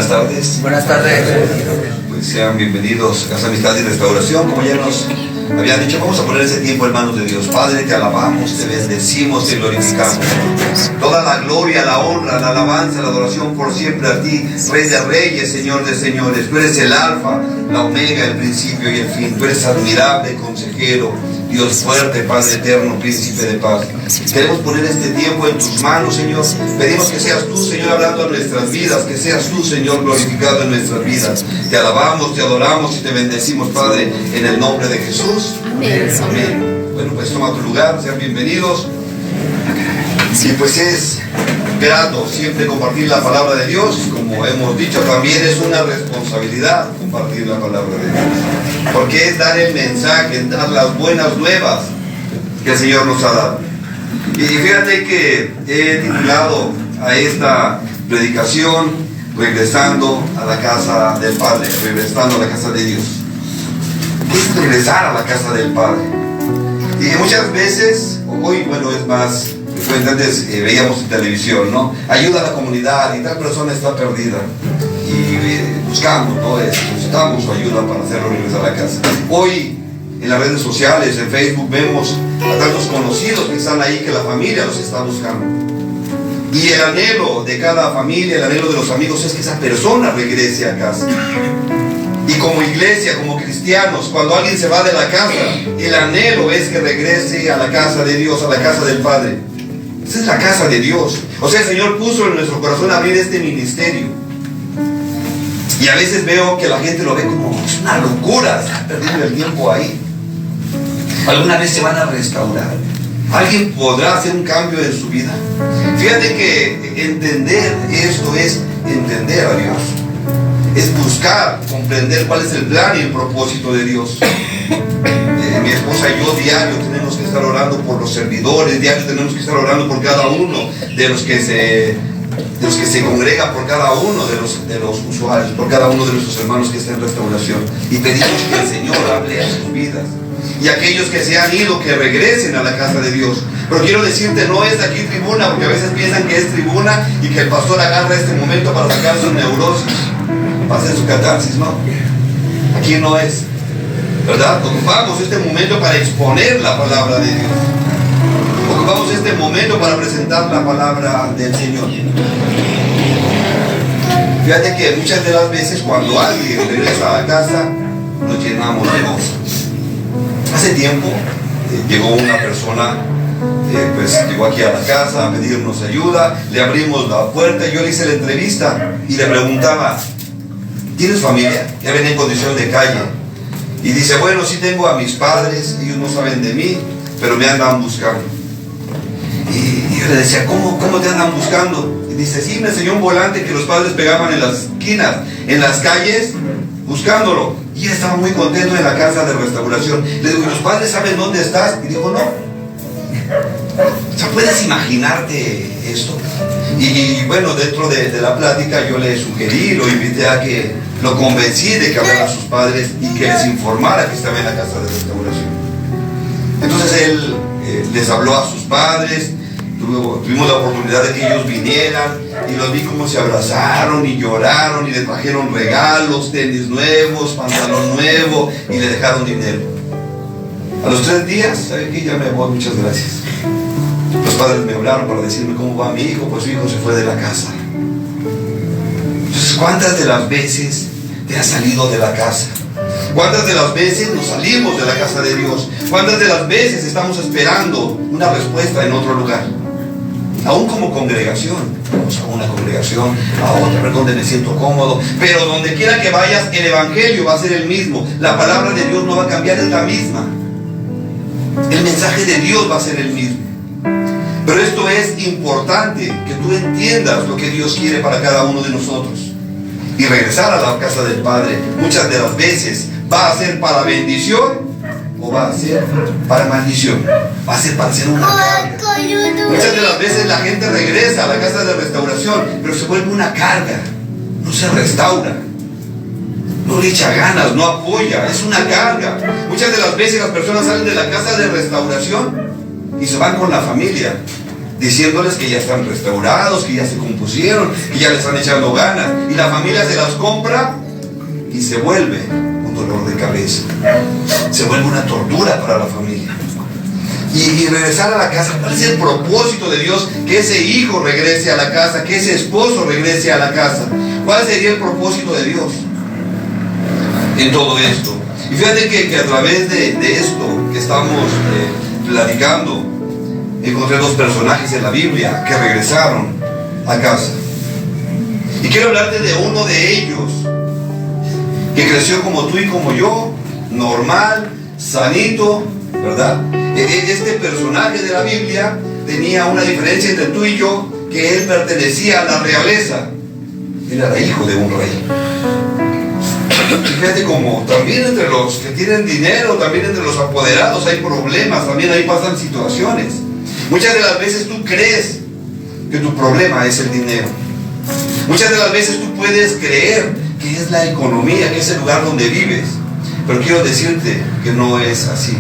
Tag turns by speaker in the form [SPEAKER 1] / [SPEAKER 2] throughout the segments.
[SPEAKER 1] tardes.
[SPEAKER 2] Buenas tardes.
[SPEAKER 1] Pues sean bienvenidos a Casa Amistad y Restauración. Como ya nos habían dicho, vamos a poner ese tiempo en manos de Dios. Padre, te alabamos, te bendecimos, te glorificamos. Toda la gloria, la honra, la alabanza, la adoración por siempre a ti, Rey de Reyes, Señor de Señores. Tú eres el Alfa, la Omega, el principio y el fin. Tú eres admirable, consejero, Dios fuerte, Padre eterno, príncipe de paz. Queremos poner este tiempo en tus manos, Señor. Pedimos que seas tú, Señor, hablando a nuestras vidas, que seas tú, Señor, glorificado en nuestras vidas. Te alabamos, te adoramos y te bendecimos, Padre, en el nombre de Jesús. Amén. Bueno, pues toma tu lugar, sean bienvenidos. Y pues es grato siempre compartir la palabra de Dios. Como hemos dicho, también es una responsabilidad compartir la palabra de Dios, porque es dar el mensaje, dar las buenas nuevas que el Señor nos ha dado. Y fíjate que he titulado a esta predicación regresando a la casa del Padre, regresando a la casa de Dios. ¿Qué es regresar a la casa del Padre? Y muchas veces, hoy, bueno, es más frecuente, antes veíamos en televisión, ¿no? Ayuda a la comunidad y tal persona está perdida. Y buscamos, ¿no? Buscamos su ayuda para hacerlo regresar a la casa. Hoy, en las redes sociales, en Facebook, vemos a tantos conocidos que están ahí, que la familia los está buscando. Y el anhelo de cada familia, el anhelo de los amigos es que esa persona regrese a casa. Y como iglesia, como cristianos, cuando alguien se va de la casa, el anhelo es que regrese a la casa de Dios, a la casa del Padre. Esa es la casa de Dios. O sea, el Señor puso en nuestro corazón abrir este ministerio. Y a veces veo que la gente lo ve como una locura, está perdiendo el tiempo ahí. ¿Alguna vez se van a restaurar? ¿Alguien podrá hacer un cambio en su vida? Fíjate que entender esto es entender a Dios. Es buscar, comprender cuál es el plan y el propósito de Dios. Mi esposa y yo diario tenemos que estar orando por los servidores, diario tenemos que estar orando por cada uno de los que se congrega, por cada uno de los usuarios, por cada uno de nuestros hermanos que está en restauración. Y pedimos que el Señor hable a sus vidas. Y aquellos que se han ido, que regresen a la casa de Dios. Pero quiero decirte, no es aquí tribuna, porque a veces piensan que es tribuna y que el pastor agarra este momento para sacar sus neurosis, para hacer su catarsis, ¿no? Aquí no es, ¿verdad? Ocupamos este momento para exponer la palabra de Dios. Ocupamos este momento para presentar la palabra del Señor. Fíjate que muchas de las veces cuando alguien regresa a la casa, nos llenamos de gozo. Hace tiempo llegó una persona, llegó aquí a la casa a pedirnos ayuda, le abrimos la puerta y yo le hice la entrevista y le preguntaba, ¿tienes familia? Ya venía en condición de calle. Y dice, bueno, sí tengo a mis padres, ellos no saben de mí, pero me andan buscando. Y yo le decía, ¿cómo te andan buscando? Y dice, sí, me enseñó un volante que los padres pegaban en las esquinas, en las calles, buscándolo. Y él estaba muy contento en la casa de restauración. Le digo, ¿y los padres saben dónde estás? Y dijo, no. O sea, ¿puedes imaginarte esto? Y bueno, dentro de la plática yo le sugerí, lo invité a que lo convencí de que hablara a sus padres y que les informara que estaba en la casa de restauración. Entonces él les habló a sus padres, tuvimos la oportunidad de que ellos vinieran y los vi como se abrazaron y lloraron y le trajeron regalos, tenis nuevos, pantalón nuevo y le dejaron dinero. A los 3 días, ¿sabe qué? Ya me voy, muchas gracias. Los padres me hablaron para decirme cómo va mi hijo, pues su hijo se fue de la casa. Entonces, ¿cuántas de las veces te has salido de la casa? ¿Cuántas de las veces nos salimos de la casa de Dios? ¿Cuántas de las veces estamos esperando una respuesta en otro lugar? Aún como congregación, vamos a una congregación, a otra, a ver dónde me siento cómodo, pero donde quiera que vayas, el evangelio va a ser el mismo, la palabra de Dios no va a cambiar, es la misma, el mensaje de Dios va a ser el mismo. Pero esto es importante, que tú entiendas lo que Dios quiere para cada uno de nosotros. Y regresar a la casa del Padre muchas de las veces va a ser para bendición o va a ser para maldición, va a ser para hacer una carga. Muchas de las veces la gente regresa a la casa de restauración, pero se vuelve una carga, no se restaura, no le echa ganas, no apoya, es una carga. Muchas de las veces las personas salen de la casa de restauración y se van con la familia diciéndoles que ya están restaurados, que ya se compusieron, que ya le están echando ganas. Y la familia se las compra y se vuelve un dolor de cabeza. Se vuelve una tortura para la familia. Y regresar a la casa, ¿cuál es el propósito de Dios? Que ese hijo regrese a la casa, que ese esposo regrese a la casa. ¿Cuál sería el propósito de Dios en todo esto? Y fíjate que a través de esto que estamos platicando, encontré dos personajes en la Biblia que regresaron a casa. Y quiero hablarte de uno de ellos, que creció como tú y como yo, normal, sanito, ¿verdad? Este personaje de la Biblia tenía una diferencia entre tú y yo, que él pertenecía a la realeza. Él era hijo de un rey. Fíjate como también entre los que tienen dinero, también entre los apoderados hay problemas, también ahí pasan situaciones. Muchas de las veces tú crees que tu problema es el dinero. Muchas de las veces tú puedes creer que es la economía, que es el lugar donde vives. Pero quiero decirte que no es así.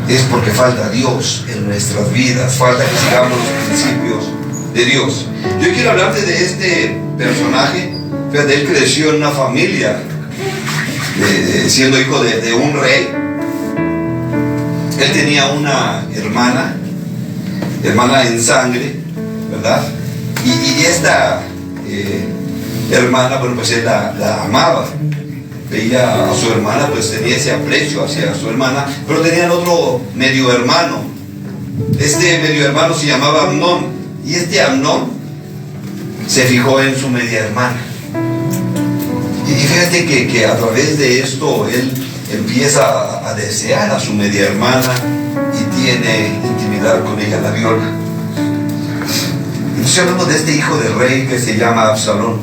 [SPEAKER 1] Es porque falta Dios en nuestras vidas, falta que sigamos los principios de Dios. Yo quiero hablarte de este personaje. Fíjate, él creció en una familia, siendo hijo de un rey. Él tenía una hermana en sangre, ¿verdad? Y esta hermana, bueno, pues él la amaba. Veía a su hermana, pues tenía ese aprecio hacia su hermana, pero tenían otro medio hermano. Este medio hermano se llamaba Amnón, y este Amnón se fijó en su media hermana. Y fíjate que a través de esto él empieza a desear a su media hermana y tiene intimidad con ella, la viola. Entonces hablamos de este hijo de rey que se llama Absalón.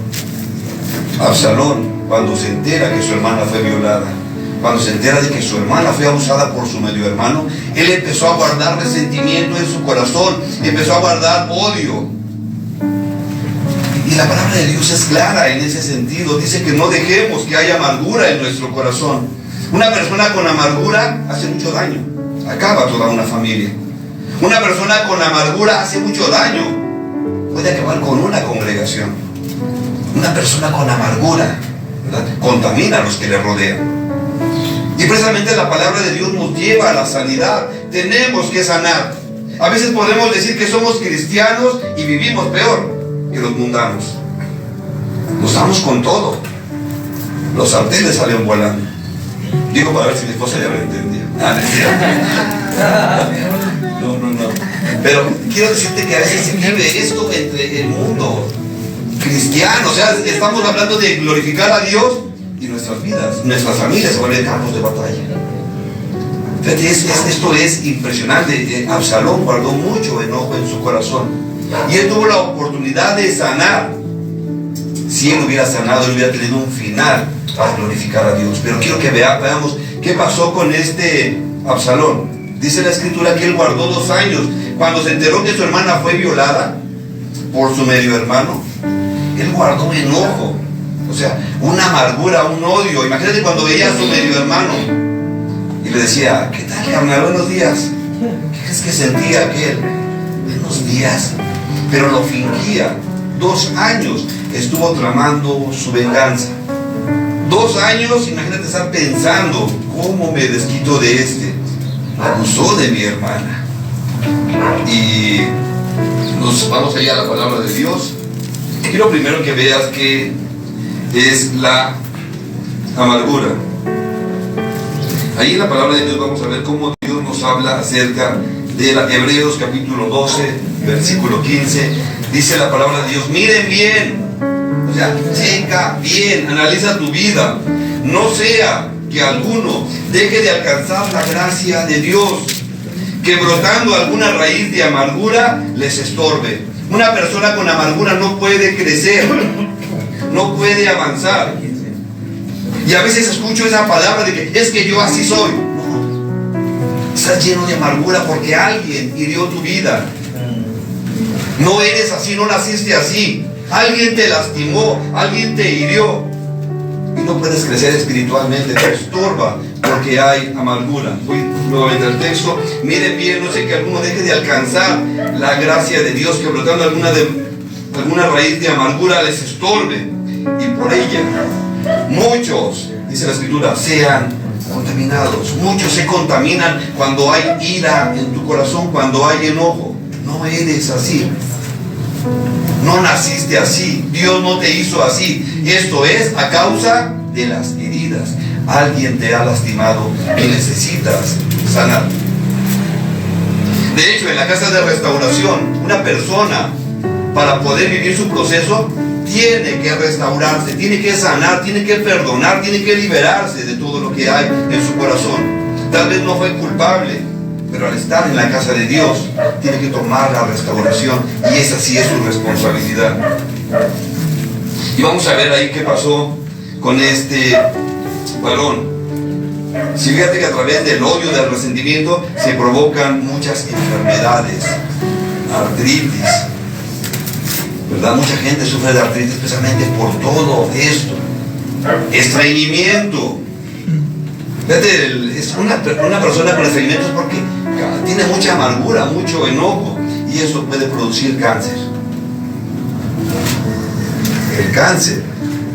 [SPEAKER 1] Absalón, cuando se entera que su hermana fue violada, cuando se entera de que su hermana fue abusada por su medio hermano, él empezó a guardar resentimiento en su corazón, empezó a guardar odio. Y la palabra de Dios es clara en ese sentido. Dice que no dejemos que haya amargura en nuestro corazón. Una persona con amargura hace mucho daño, acaba toda una familia. Una persona con amargura hace mucho daño, puede acabar con una congregación. Una persona con amargura, ¿verdad?, contamina a los que le rodean. Y precisamente la palabra de Dios nos lleva a la sanidad. Tenemos que sanar. A veces podemos decir que somos cristianos y vivimos peor que los mundanos. Nos damos con todo. Los sartenes salen volando. Digo para ver si mi esposa ya lo entendió. No. Pero quiero decirte que a veces se vive esto entre el mundo cristiano. O sea, estamos hablando de glorificar a Dios y nuestras vidas, nuestras familias se vuelven campos de batalla. Fíjate, esto es impresionante. Absalón guardó mucho enojo en su corazón y él tuvo la oportunidad de sanar. Si él hubiera sanado, él hubiera tenido un final para glorificar a Dios. Pero quiero que veamos qué pasó con este Absalón. Dice la escritura que él guardó 2 años. Cuando se enteró que su hermana fue violada por su medio hermano, él guardó enojo, o sea, una amargura, un odio. Imagínate cuando veía a su medio hermano y le decía: ¿qué tal, carnal? Buenos días. ¿Qué crees que sentía aquel? Buenos días. Pero lo fingía. 2 años estuvo tramando su venganza. 2 años, imagínate estar pensando: ¿cómo me desquito de este? Abusó de mi hermana. Y nos vamos allá a la palabra de Dios. Quiero primero que veas que es la amargura. Ahí en la palabra de Dios vamos a ver cómo Dios nos habla acerca de Hebreos capítulo 12, versículo 15. Dice la palabra de Dios: miren bien, o sea, checa bien, analiza tu vida. No sea que alguno deje de alcanzar la gracia de Dios, que brotando alguna raíz de amargura les estorbe. Una persona con amargura no puede crecer, no puede avanzar. Y a veces escucho esa palabra de que es que yo así soy. No, estás lleno de amargura porque alguien hirió tu vida. No eres así, no naciste así. Alguien te lastimó, alguien te hirió. Y no puedes crecer espiritualmente, te estorba, porque porque hay amargura. Voy nuevamente al texto. Mire bien, no sé que alguno deje de alcanzar la gracia de Dios, que brotando alguna raíz de amargura les estorbe, y por ella muchos, dice la Escritura, sean contaminados. Muchos se contaminan cuando hay ira en tu corazón, cuando hay enojo. No eres así. No naciste así. Dios no te hizo así. Esto es a causa de las heridas. Alguien te ha lastimado y necesitas sanar. De hecho, en la casa de restauración, una persona, para poder vivir su proceso, tiene que restaurarse, tiene que sanar, tiene que perdonar, tiene que liberarse de todo lo que hay en su corazón. Tal vez no fue culpable, pero al estar en la casa de Dios, tiene que tomar la restauración, y esa sí es su responsabilidad. Y vamos a ver ahí qué pasó con este varón. Si fíjate que a través del odio, del resentimiento, se provocan muchas enfermedades, artritis, ¿verdad? Mucha gente sufre de artritis precisamente por todo esto. Estreñimiento. Fíjate, es una persona con estreñimiento es porque tiene mucha amargura, mucho enojo, y eso puede producir cáncer. El cáncer,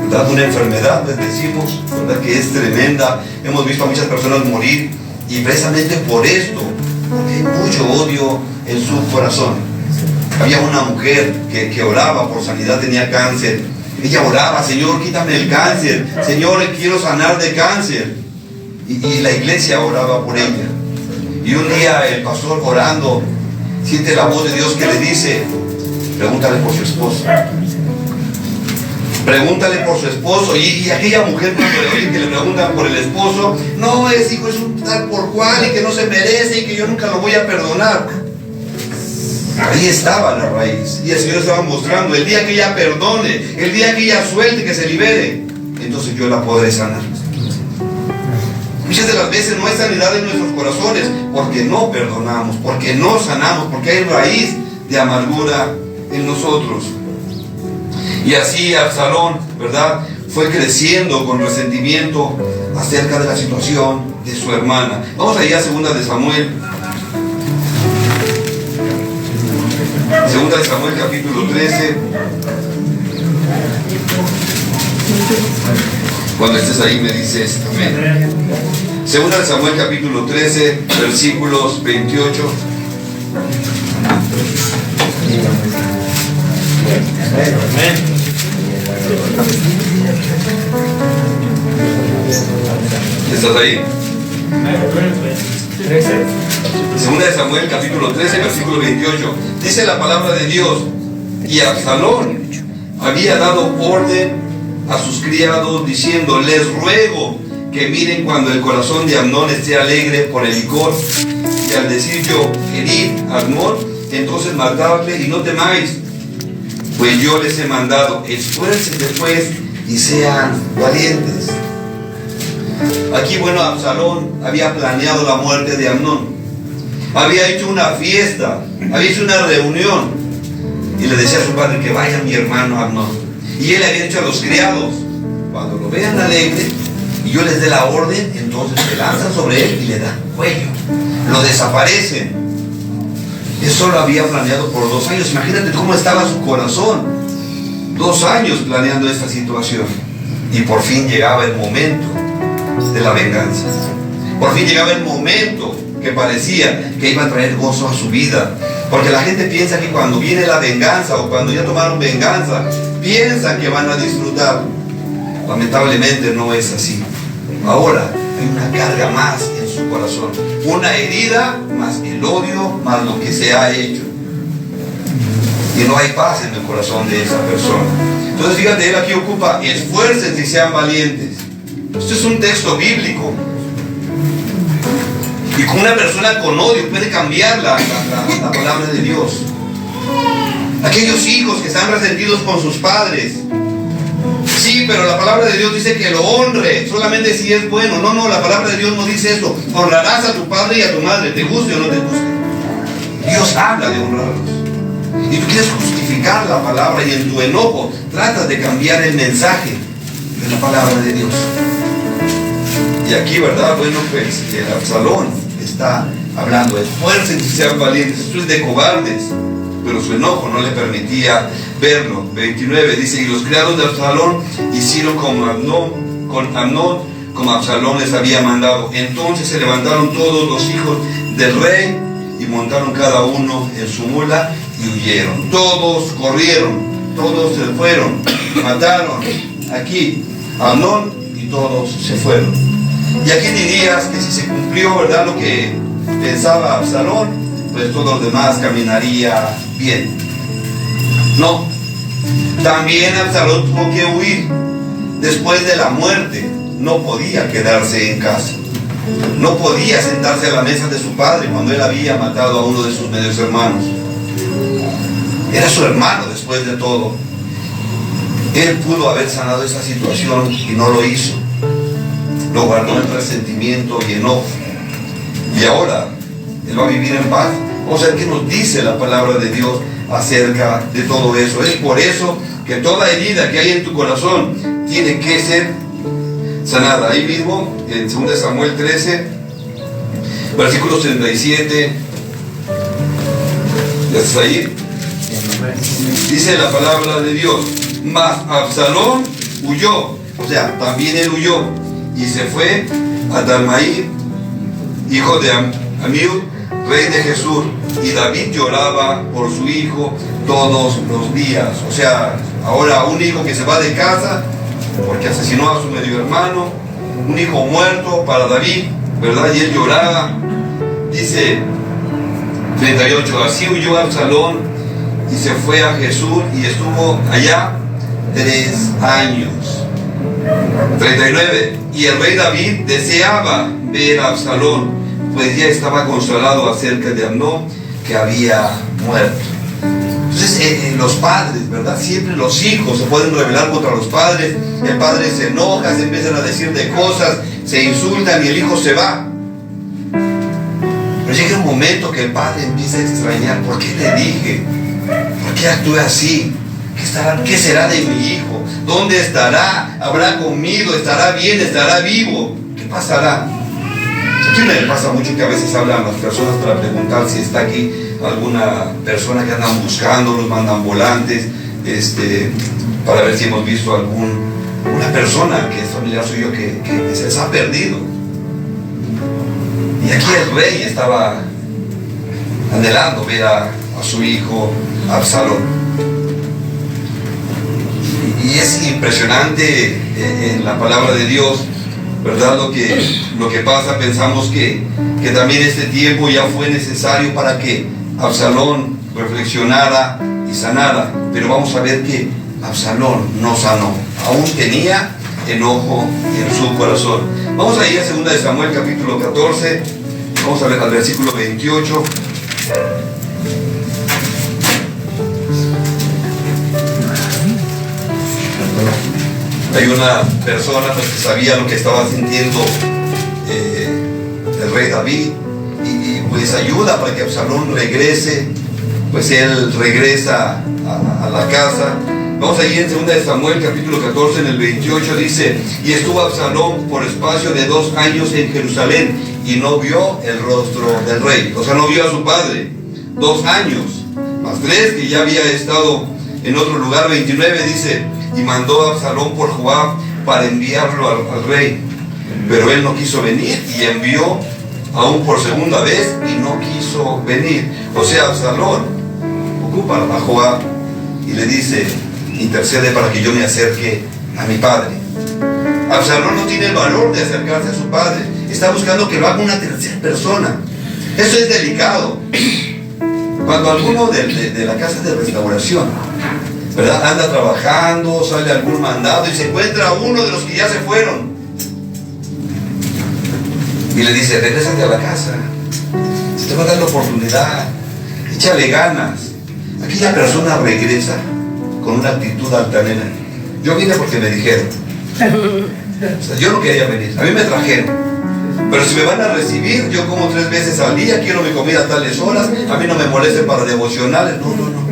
[SPEAKER 1] ¿verdad? Una enfermedad, les decimos, ¿verdad?, que es tremenda. Hemos visto a muchas personas morir, y precisamente por esto, porque hay mucho odio en su corazón. Había una mujer que oraba por sanidad, tenía cáncer. Ella oraba: Señor, quítame el cáncer. Señor, quiero sanar de cáncer. Y la iglesia oraba por ella. Y un día el pastor, orando, siente la voz de Dios que le dice: pregúntale por su esposo. Pregúntale por su esposo. Y aquella mujer, cuando le oye que le preguntan por el esposo: no, es hijo, es un tal por cual, y que no se merece, y que yo nunca lo voy a perdonar. Ahí estaba la raíz, y el Señor estaba mostrando: el día que ella perdone, el día que ella suelte, que se libere, entonces yo la podré sanar. Muchas de las veces no hay sanidad en nuestros corazones porque no perdonamos, porque no sanamos, porque hay raíz de amargura en nosotros. Y así Absalón, ¿verdad?, fue creciendo con resentimiento acerca de la situación de su hermana. Vamos allá a 2 de Samuel. 2 de Samuel capítulo 13. Cuando estés ahí me dices amén. 2 de Samuel capítulo 13, versículos 28. ¿Estás ahí? 2 de Samuel capítulo 13, versículo 28. Dice la palabra de Dios: y Absalón había dado orden a sus criados diciendo: les ruego que miren cuando el corazón de Amnón esté alegre por el licor, y al decir yo: herid a Amnón, entonces matadle y no temáis, pues yo les he mandado. Esfuércense pues y sean valientes. Aquí, bueno, Absalón había planeado la muerte de Amnón. Había hecho una fiesta, había hecho una reunión, y le decía a su padre que vaya mi hermano Amnón. Y él le había dicho a los criados: cuando lo vean alegre y yo les dé la orden, entonces se lanzan sobre él y le dan cuello, lo desaparecen. Eso lo había planeado por 2 años. Imagínate cómo estaba su corazón. 2 años planeando esta situación, y por fin llegaba el momento de la venganza. Por fin llegaba el momento que parecía que iba a traer gozo a su vida, porque la gente piensa que cuando viene la venganza, o cuando ya tomaron venganza, piensan que van a disfrutar. Lamentablemente no es así. Ahora hay una carga más en su corazón, una herida más el odio, más lo que se ha hecho, y no hay paz en el corazón de esa persona. Entonces fíjate, él aquí ocupa: esfuércense y sean valientes. Esto es un texto bíblico, y con una persona con odio puede cambiar la palabra de Dios. Aquellos hijos que están resentidos con sus padres, sí, pero la palabra de Dios dice que lo honre solamente si es bueno. No, la palabra de Dios no dice eso. Honrarás a tu padre y a tu madre, te guste o no te guste. Dios habla de honrarlos, y tú quieres justificar la palabra, y en tu enojo tratas de cambiar el mensaje de la palabra de Dios. Y aquí, ¿verdad? Bueno, pues Absalón está hablando: esfuércense y sean valientes. Esto es de cobardes. Pero su enojo no le permitía verlo. 29 dice: y los criados de Absalón hicieron con Amnón, como Absalón les había mandado. Entonces se levantaron todos los hijos del rey y montaron cada uno en su mula y huyeron. Todos corrieron, todos se fueron, mataron aquí a Amnón y todos se fueron. Y aquí dirías que si se cumplió, ¿verdad?, lo que pensaba Absalón, pues todo lo demás caminaría bien. No, también Absalón tuvo que huir. Después de la muerte no podía quedarse en casa, no podía sentarse a la mesa de su padre cuando él había matado a uno de sus medios hermanos. Era su hermano después de todo. Él pudo haber sanado esa situación y no lo hizo. Lo guardó en resentimiento y enojo. Y ahora él va a vivir en paz. Vamos a ver qué nos dice la palabra de Dios acerca de todo eso. Es por eso que toda herida que hay en tu corazón tiene que ser sanada. Ahí mismo, en 2 Samuel 13, versículo 37. ¿Ya estás ahí? Dice la palabra de Dios: mas Absalón huyó, o sea, también él huyó, y se fue a Talmaí, hijo de Amiud, rey de Jesús, y David lloraba por su hijo todos los días. O sea, ahora un hijo que se va de casa porque asesinó a su medio hermano, un hijo muerto para David, ¿verdad? Y él lloraba. Dice 38: así huyó Absalón y se fue a Jesús y estuvo allá 3 años. 39: y el rey David deseaba ver a Absalón, pues ya estaba consolado acerca de Amnón, que había muerto. Entonces los padres, ¿verdad? Siempre los hijos se pueden rebelar contra los padres. El padre se enoja, se empiezan a decir de cosas, se insultan y el hijo se va. Pero llega un momento que el padre empieza a extrañar: ¿por qué le dije? ¿Por qué actué así? ¿Qué será de mi hijo? ¿Dónde estará? ¿Habrá comido? ¿Estará bien? ¿Estará vivo? ¿Qué pasará? Aquí me pasa mucho que a veces hablan las personas para preguntar si está aquí alguna persona que andan buscando, los mandan volantes, para ver si hemos visto una persona que es familiar suyo que se les ha perdido. Y aquí el rey estaba anhelando ver a su hijo Absalón. Y es impresionante en la palabra de Dios, ¿verdad? Lo que pasa. Pensamos que también este tiempo ya fue necesario para que Absalón reflexionara y sanara. Pero vamos a ver que Absalón no sanó. Aún tenía enojo en su corazón. Vamos a ir a 2 Samuel capítulo 14. Vamos a ver al versículo 28. Hay una persona pues, que sabía lo que estaba sintiendo el rey David y pues ayuda para que Absalón regrese. Pues él regresa a la casa. Vamos a ir en 2 Samuel capítulo 14, en el 28 dice: y estuvo Absalón por espacio de 2 años en Jerusalén y no vio el rostro del rey. O sea, no vio a su padre. 2 años más 3 que ya había estado en otro lugar. 29 dice: y mandó a Absalón por Joab para enviarlo al rey, pero él no quiso venir, y envió aún por segunda vez y no quiso venir. O sea, Absalón ocupa a Joab y le dice: intercede para que yo me acerque a mi padre. Absalón no tiene el valor de acercarse a su padre, está buscando que lo haga una tercera persona. Eso es delicado. Cuando alguno de la casa de restauración, ¿verdad?, anda trabajando, sale algún mandado y se encuentra a uno de los que ya se fueron y le dice: regrésate a la casa, se te va a dar la oportunidad, échale ganas. Aquí la persona regresa con una actitud altanera: yo vine porque me dijeron, o sea, yo no quería venir, a mí me trajeron, pero si me van a recibir, yo como 3 veces al día, quiero mi comida a tales horas, a mí no me molesten para devocionales. No.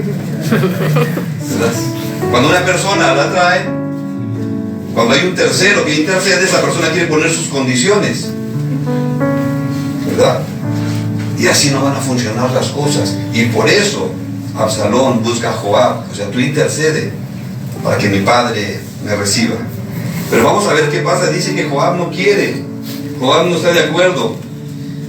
[SPEAKER 1] ¿Verdad? Cuando una persona la trae, Cuando hay un tercero que intercede, esa persona quiere poner sus condiciones, ¿verdad? Y así no van a funcionar las cosas. Y por eso Absalón busca a Joab. O sea, tú intercede para que mi padre me reciba. Pero vamos a ver qué pasa. Dice que Joab no quiere. Joab no está de acuerdo.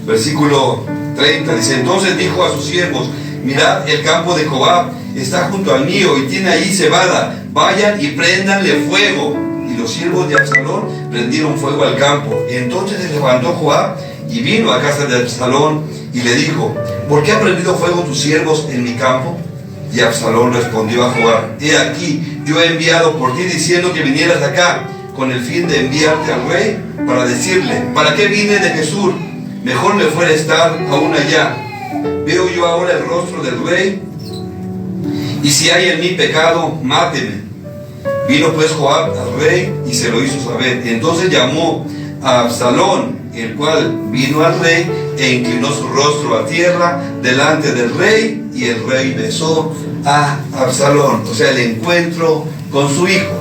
[SPEAKER 1] Versículo 30 dice: entonces dijo a sus siervos: mirad, el campo de Joab está junto al mío y tiene ahí cebada. Vayan y préndanle fuego. Y los siervos de Absalón prendieron fuego al campo. Entonces se levantó Joab y vino a casa de Absalón y le dijo: ¿por qué han prendido fuego tus siervos en mi campo? Y Absalón respondió a Joab: he aquí, yo he enviado por ti diciendo que vinieras acá, con el fin de enviarte al rey para decirle: ¿para qué vine de Gesur? Mejor me fuera estar aún allá. Veo yo ahora el rostro del rey, y si hay en mí pecado, máteme. Vino pues Joab al rey y se lo hizo saber. Entonces llamó a Absalón, el cual vino al rey e inclinó su rostro a tierra delante del rey, y el rey besó a Absalón. O sea, el encuentro con su hijo.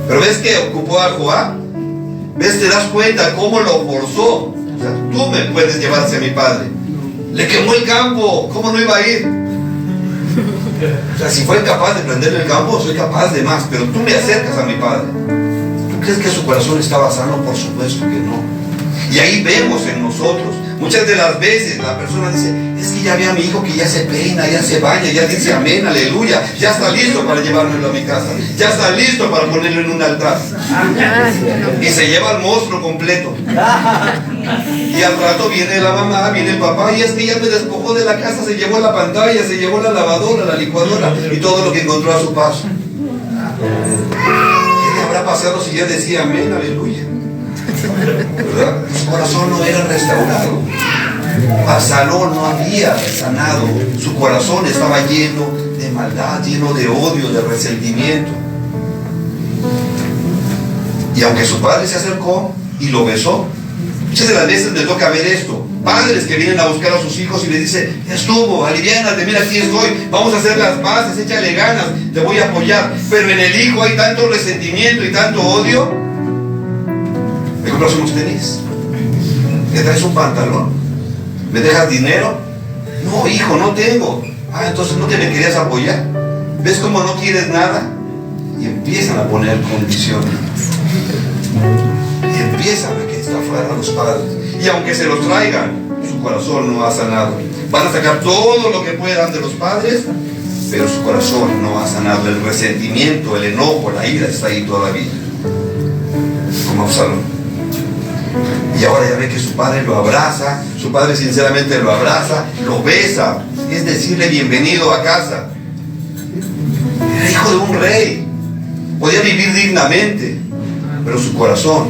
[SPEAKER 1] Pero ¿ves que ocupó a Joab? ¿Ves? ¿Te das cuenta cómo lo forzó? O sea, tú me puedes llevar hacia mi padre. Le quemó el campo, ¿cómo no iba a ir? O sea, si fue capaz de prenderle el campo, soy capaz de más, pero tú me acercas a mi padre. ¿Tú crees que su corazón estaba sano? Por supuesto que no. Y ahí vemos en nosotros, muchas de las veces la persona dice: es que ya vi a mi hijo que ya se peina, ya se baña, ya dice amén, aleluya, ya está listo para llevármelo a mi casa, ya está listo para ponerlo en un altar. Y se lleva al monstruo completo. Y al rato viene la mamá, viene el papá: y es que ya me despojó de la casa, se llevó la pantalla, se llevó la lavadora, la licuadora y todo lo que encontró a su paso. ¿Qué le habrá pasado si ya decía amén, aleluya? ¿Verdad? Su corazón no era restaurado. Absalón no había sanado. Su corazón estaba lleno de maldad, lleno de odio, de resentimiento. Y aunque su padre se acercó y lo besó, muchas de las veces me toca ver esto: padres que vienen a buscar a sus hijos y les dicen: ya estuvo, aliviánate, mira, aquí estoy, vamos a hacer las paces, échale ganas, te voy a apoyar. Pero en el hijo hay tanto resentimiento y tanto odio. ¿Me compras unos tenis? ¿Me traes un pantalón? ¿Me dejas dinero? No, hijo, no tengo. Ah, entonces no te me querías apoyar. ¿Ves cómo no quieres nada? Y empiezan a poner condiciones. Y empiezan a que está fuera los padres. Y aunque se los traigan, su corazón no ha sanado. Van a sacar todo lo que puedan de los padres, pero su corazón no ha sanado. El resentimiento, el enojo, la ira está ahí todavía, como Absalón. Y ahora ya ve que su padre lo abraza, su padre sinceramente lo abraza, lo besa, es decirle: bienvenido a casa. Era hijo de un rey, podía vivir dignamente, pero su corazón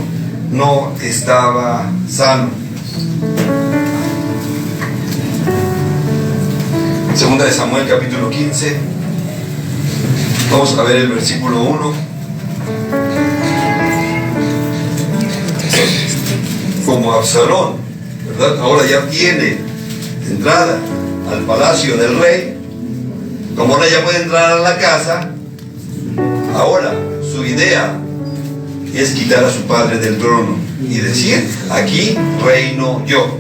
[SPEAKER 1] no estaba sano. Segunda de Samuel, capítulo 15, vamos a ver el versículo 1. Como Absalón, ¿verdad? Ahora ya tiene entrada al palacio del rey, como ahora ya puede entrar a la casa, ahora su idea es quitar a su padre del trono y decir: aquí reino yo.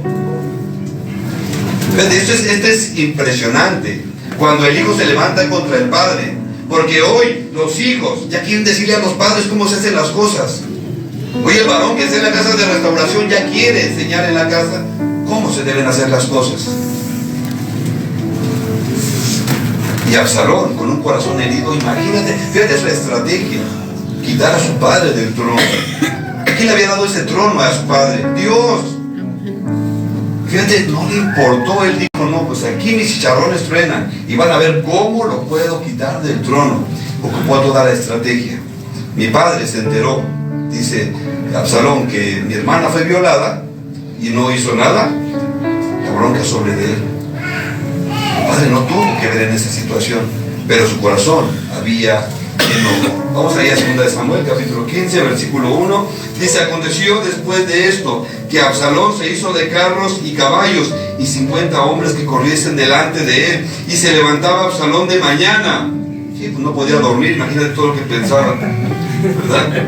[SPEAKER 1] Esto es impresionante, cuando el hijo se levanta contra el padre, porque hoy los hijos ya quieren decirle a los padres cómo se hacen las cosas. Hoy el varón que está en la casa de restauración ya quiere enseñar en la casa cómo se deben hacer las cosas. Y Absalón, con un corazón herido, imagínate, fíjate su estrategia: quitar a su padre del trono. ¿Quién le había dado ese trono a su padre? Dios. Fíjate, no le importó. Él dijo: no, pues aquí mis chicharrones truenan y van a ver cómo lo puedo quitar del trono. Ocupó toda la estrategia. Mi padre se enteró, dice Absalón, que mi hermana fue violada y no hizo nada. La bronca sobre de él. El padre no tuvo que ver en esa situación, pero su corazón había enojo. Vamos allá a 2 de Samuel, capítulo 15, versículo 1. Dice: aconteció después de esto que Absalón se hizo de carros y caballos y 50 hombres que corriesen delante de él, y se levantaba Absalón de mañana. Sí, pues no podía dormir, imagínate todo lo que pensaba, ¿verdad?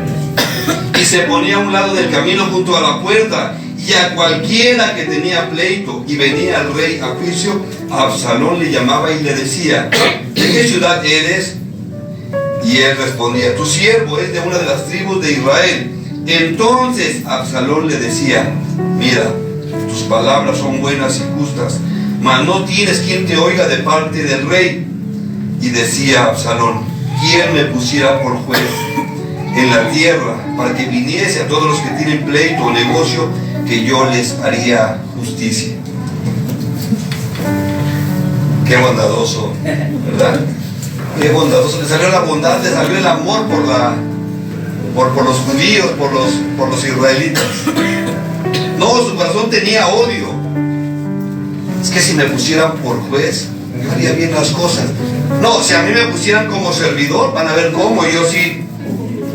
[SPEAKER 1] y se ponía a un lado del camino junto a la puerta, y a cualquiera que tenía pleito y venía al rey a juicio, a Absalón le llamaba y le decía: ¿de qué ciudad eres? Y él respondía: tu siervo es de una de las tribus de Israel. Entonces Absalón le decía: mira, tus palabras son buenas y justas, mas no tienes quien te oiga de parte del rey. Y decía Absalón: ¿quién me pusiera por juez en la tierra, para que viniese a todos los que tienen pleito o negocio, que yo les haría justicia? Qué bondadoso, ¿verdad? Qué bondadoso. Le salió la bondad, le salió el amor por los judíos, por los israelitas. No, su corazón tenía odio. Es que si me pusieran por juez, haría bien las cosas. No, si a mí me pusieran como servidor, van a ver cómo. Yo sí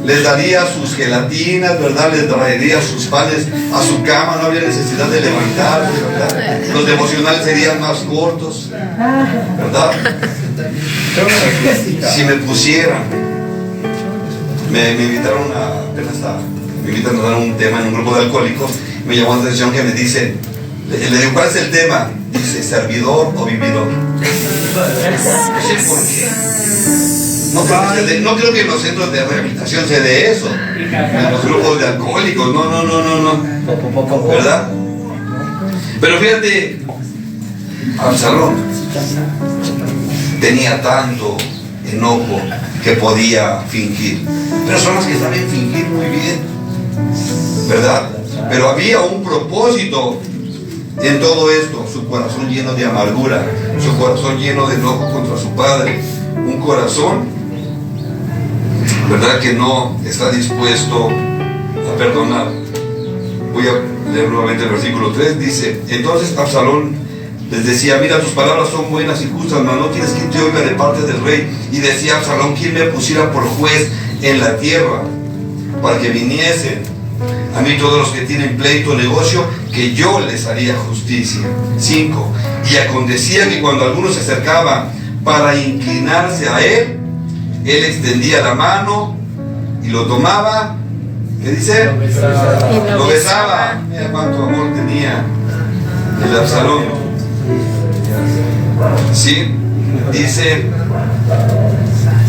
[SPEAKER 1] les daría sus gelatinas, ¿verdad? Les traería sus panes a su cama, no habría necesidad de levantarse, ¿verdad? Los devocionales serían más cortos, ¿verdad? Si me pusieran, me invitaron me invitan a dar un tema en un grupo de alcohólicos. Me llamó la atención que me dice, le digo: ¿cuál es el tema? Dice: servidor o vividor. No sé por qué. No creo que en los centros de rehabilitación se dé eso, en los grupos de alcohólicos. No. ¿Verdad? Pero fíjate, Absalón tenía tanto enojo que podía fingir. Personas que saben fingir muy bien, ¿verdad? Pero había un propósito en todo esto: su corazón lleno de amargura, su corazón lleno de enojo contra su padre, un corazón, ¿verdad?, que no está dispuesto a perdonar. Voy a leer nuevamente el versículo 3. Dice: entonces Absalón les decía: mira, tus palabras son buenas y justas, mas no tienes quien te oiga de parte del rey. Y decía Absalón: ¿quién me pusiera por juez en la tierra, para que viniesen a mí todos los que tienen pleito o negocio, que yo les haría justicia? 5. Y acontecía que cuando alguno se acercaba para inclinarse a él, él extendía la mano y lo tomaba. ¿Qué dice? Lo besaba. Mira cuánto amor tenía el Absalón. Sí, dice: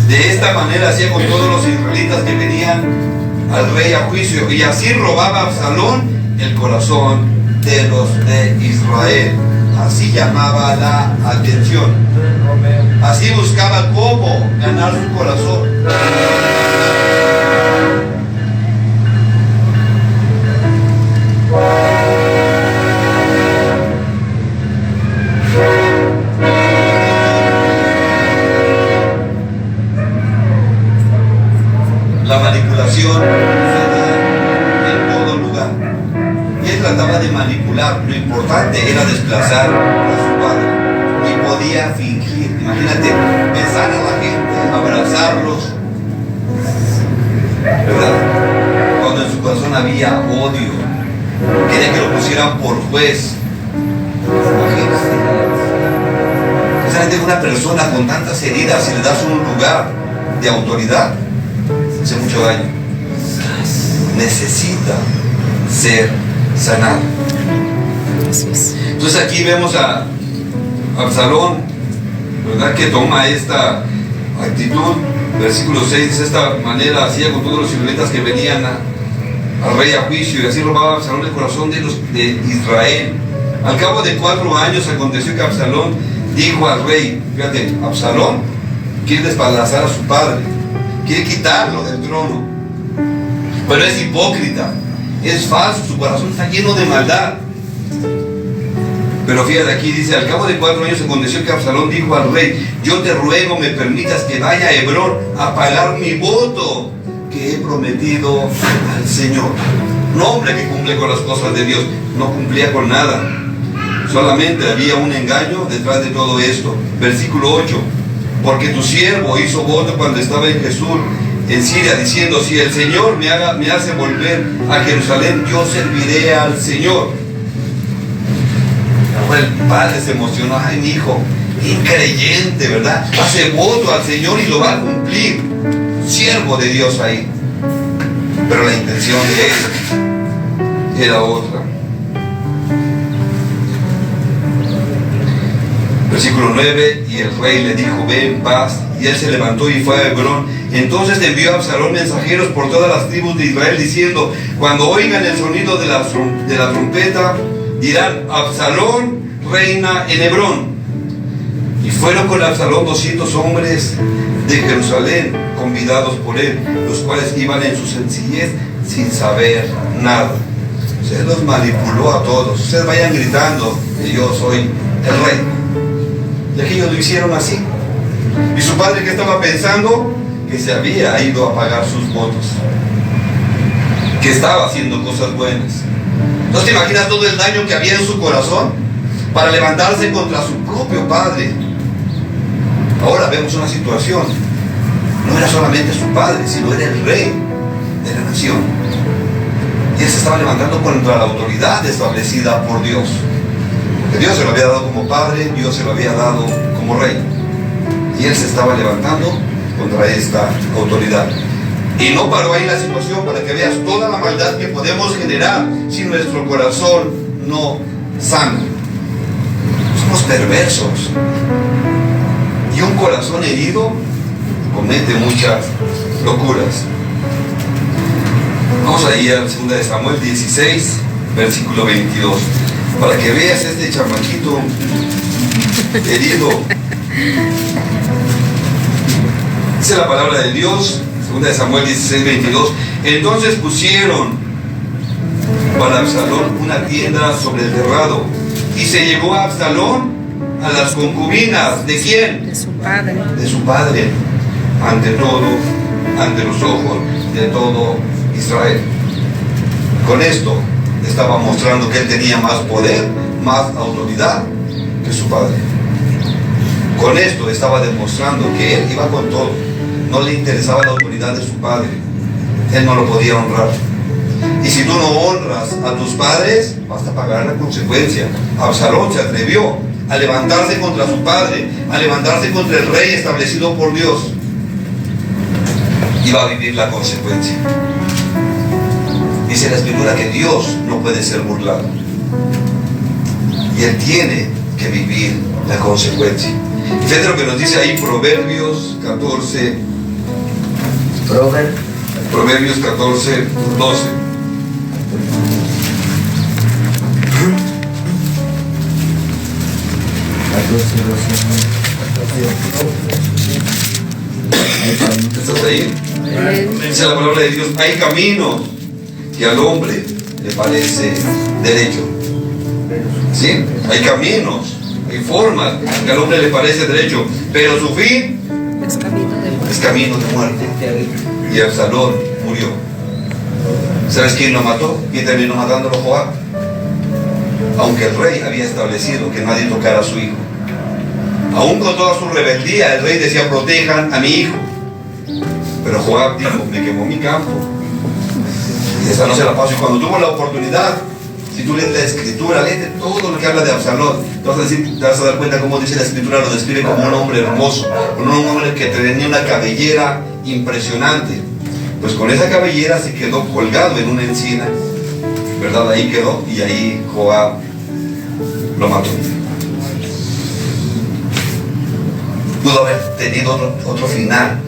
[SPEAKER 1] de esta manera hacía con todos los israelitas que venían al rey a juicio, y así robaba Absalón el corazón de los de Israel. Así llamaba la atención, así buscaba cómo ganar su corazón. La manipulación se da en todo lugar. Y él trataba de manipular. Lo importante era desplazar a su padre. Y podía fingir. Imagínate, besar a la gente, abrazarlos, ¿verdad? Cuando en su corazón había odio. Quería que lo pusieran por juez. Imagínate, una persona con tantas heridas, si le das un lugar de autoridad, hace mucho daño. Necesita ser sanado. Entonces aquí vemos a Absalón, ¿verdad?, que toma esta actitud. Versículo 6 dice: de esta manera hacía con todos los israelitas que venían al rey a juicio, y así robaba a Absalón el corazón de los de Israel. Al cabo de 4 años aconteció que Absalón dijo al rey, fíjate, Absalón quiere despedazar a su padre, quiere quitarlo del trono, pero es hipócrita, es falso, su corazón está lleno de maldad. Pero fíjate, aquí dice: al cabo de 4 años aconteció que Absalón dijo al rey: yo te ruego me permitas que vaya a Hebrón a pagar mi voto que he prometido al Señor. Un hombre que cumple con las cosas de Dios, no cumplía con nada, solamente había un engaño detrás de todo esto. Versículo 8: porque tu siervo hizo voto cuando estaba en Jesús, en Siria, diciendo: si el Señor me hace volver a Jerusalén, yo serviré al Señor. El padre se emocionó: ay, mi hijo, increyente, ¿verdad? Hace voto al Señor y lo va a cumplir. Siervo de Dios ahí. pero la intención de él era otra. Versículo 9, y el rey le dijo, ve en paz, y él se levantó y fue a Hebrón. Entonces envió a Absalón mensajeros por todas las tribus de Israel, diciendo, cuando oigan el sonido de la trompeta, dirán, Absalón reina en Hebrón. Y fueron con Absalón 200 hombres de Jerusalén, convidados por él, los cuales iban en su sencillez sin saber nada. Se los manipuló a todos. Ustedes vayan gritando que yo soy el rey. Y aquellos lo hicieron así. Y su padre, que estaba pensando, que se había ido a pagar sus votos, que estaba haciendo cosas buenas. Entonces, ¿te imaginas todo el daño que había en su corazón para levantarse contra su propio padre? Ahora vemos una situación. No era solamente su padre, sino era el rey de la nación. Y él se estaba levantando contra la autoridad establecida por Dios. Porque Dios se lo había dado como padre, Dios se lo había dado como rey. Y él se estaba levantando contra esta autoridad. Y no paró ahí la situación, para que veas toda la maldad que podemos generar si nuestro corazón no sana. Somos perversos. Y un corazón herido comete muchas locuras. Vamos a ir a 2 de Samuel 16, versículo 22. Para que veas este chamaquito herido. Dice la palabra de Dios, 2 de Samuel 16, 22. Entonces pusieron para Absalón una tienda sobre el terrado, y se llevó a Absalón a las concubinas. ¿De quién?
[SPEAKER 2] De su padre.
[SPEAKER 1] De su padre, ante los ojos de todo Israel. Con esto estaba mostrando que él tenía más poder, más autoridad que su padre. Con esto estaba demostrando que él iba con todo. No le interesaba la autoridad de su padre. Él no lo podía honrar. Y si tú no honras a tus padres, vas a pagar la consecuencia. Absalón se atrevió a levantarse contra su padre, a levantarse contra el rey establecido por Dios. Iba a vivir la consecuencia. Dice la Escritura que Dios no puede ser burlado. Y él tiene que vivir la consecuencia. Y fíjate lo que nos dice ahí Proverbios 14. Proverbios 14, 12. ¿Estás ahí? Dice la palabra de Dios, hay caminos que al hombre le parece derecho. ¿Sí? Hay caminos, hay formas que al hombre le parece derecho, pero su fin es camino de muerte. Y Absalón murió. ¿Sabes quién lo mató? ¿Quién terminó matándolo? Joab. Aunque el rey había establecido que nadie tocara a su hijo. Aún con toda su rebeldía, el rey decía, protejan a mi hijo. Pero Joab dijo, me quemó mi campo. Y esa no se la pasó. Y cuando tuvo la oportunidad, si tú lees la Escritura, léete todo lo que habla de Absalón, te vas a dar cuenta cómo dice la Escritura, lo describe como un hombre hermoso, como un hombre que tenía una cabellera impresionante. Pues con esa cabellera se quedó colgado en una encina, ¿verdad? Ahí quedó, y ahí Joab lo mató. Pudo haber tenido otro final,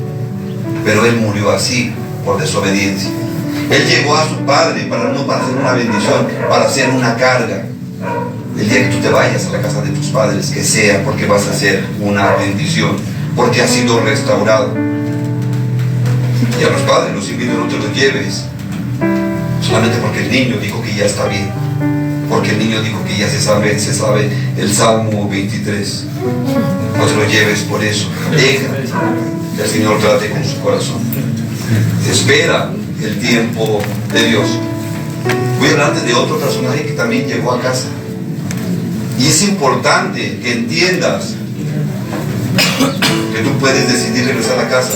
[SPEAKER 1] pero él murió así, por desobediencia. Él llegó a su padre para hacer una bendición, para hacer una carga. El día que tú te vayas a la casa de tus padres, que sea porque vas a hacer una bendición, porque has sido restaurado. Y a los padres los invito, no te los lleves solamente porque el niño dijo que ya está bien, porque el niño dijo que ya se sabe el Salmo 23. No te lo lleves por eso. Deja que el Señor trate con su corazón. Espera el tiempo de Dios. Voy a hablarte de otro personaje que también llegó a casa. Y es importante que entiendas que tú puedes decidir regresar a casa,